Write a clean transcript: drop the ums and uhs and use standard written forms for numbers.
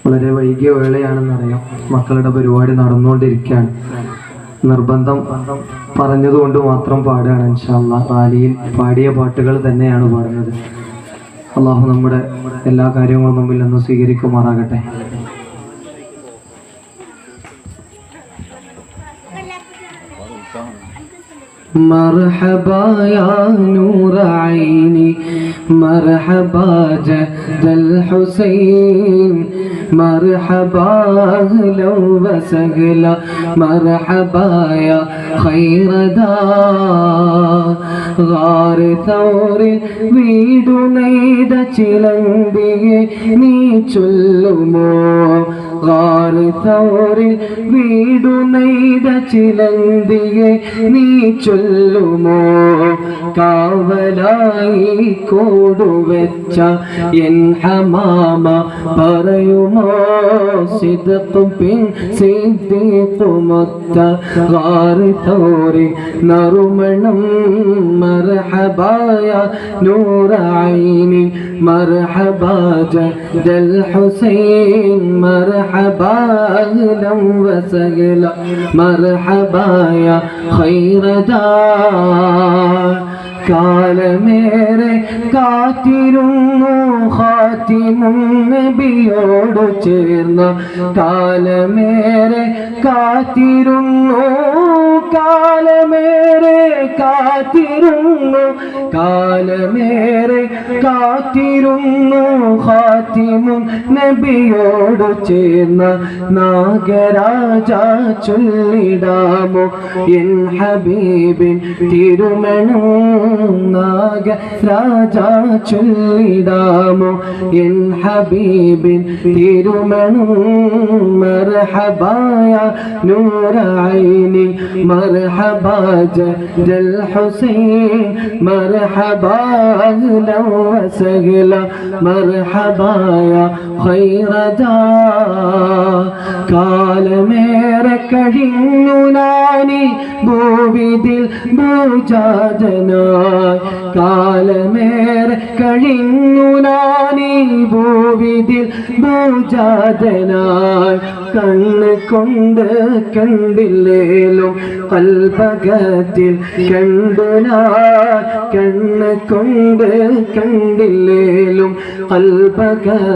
വളരെ വൈകിയ വേളയാണെന്നറിയാം. മക്കളുടെ പരിപാടി നടന്നുകൊണ്ടിരിക്കുകയാണ്. നിർബന്ധം പറഞ്ഞതുകൊണ്ട് മാത്രം പാടുകയാണ്. ഇൻഷാ അല്ലാഹ് റാലിയിൽ പാടിയ പാട്ടുകൾ തന്നെയാണ് പാടുന്നത്. അള്ളാഹു നമ്മുടെ എല്ലാ കാര്യങ്ങളും മുമ്പിൽ നിന്ന് സ്വീകരിക്കുമാറാകട്ടെ. مرحبا يا نور عيني مرحبا جد الحسين مرحبا أهلا وسهلا مرحبا يا خير دار غار ثور വീടു നെയ്ത ചിലമ്പിയെ നീ ചൊല്ലുമോ غار ثور വീടു നെയ്ത ചിലമ്പിയെ നീ ചൊല്ലുമോ കാവലായി കൂടുവെച്ച എൻ ഹമാമ പറയുമോ സിദ്ഖും പിൻ സിദ്ദീഖുമൊത്ത غار ثور നറുമണം مرحبا نور عيني مرحبا جد الحسين مرحبا أهلا وسهلا مرحبا يا خير دار കാലമേറെ കാത്തിരുന്നു ഖാതിമുൻ നബിയോട് ചേർന്ന കാലമേറെ കാത്തിരുന്നു കാലമേറെ കാത്തിരുന്നു കാലമേറെ കാത്തിരുന്നു ഖാതിമുൻ നബിയോട് ചേർന്ന നാഗരാജ ചൊല്ലിടാമോ എൻ ഹബീബിൻ തിരുമണം നാഗരാജ ചൊല്ലിടാമോ എൻ ഹബീബിൻ തിരുമണം മർഹബാ യാ നൂറ ഐനി മർഹബാ ജദൽ ഹുസൈൻ മർഹബാ അഹ്ലൻ വസഹ്ല മർഹബാ യാ ഖൈറ ദാർ കാലമേറെ കഴിഞ്ഞു നാനി ഭൂവിതിൽ ഭൂജാതനായി കാലമേറെ കഴിഞ്ഞു നാനി ഭൂവിതിൽ ഭൂജാതനായി കണ്ണ് കൊണ്ട് കണ്ടില്ലേലും കൽബകത്തിൽ കണ്ടു ഞാൻ കണ്ണ് കൊണ്ട് കണ്ടില്ലേലും കൽബക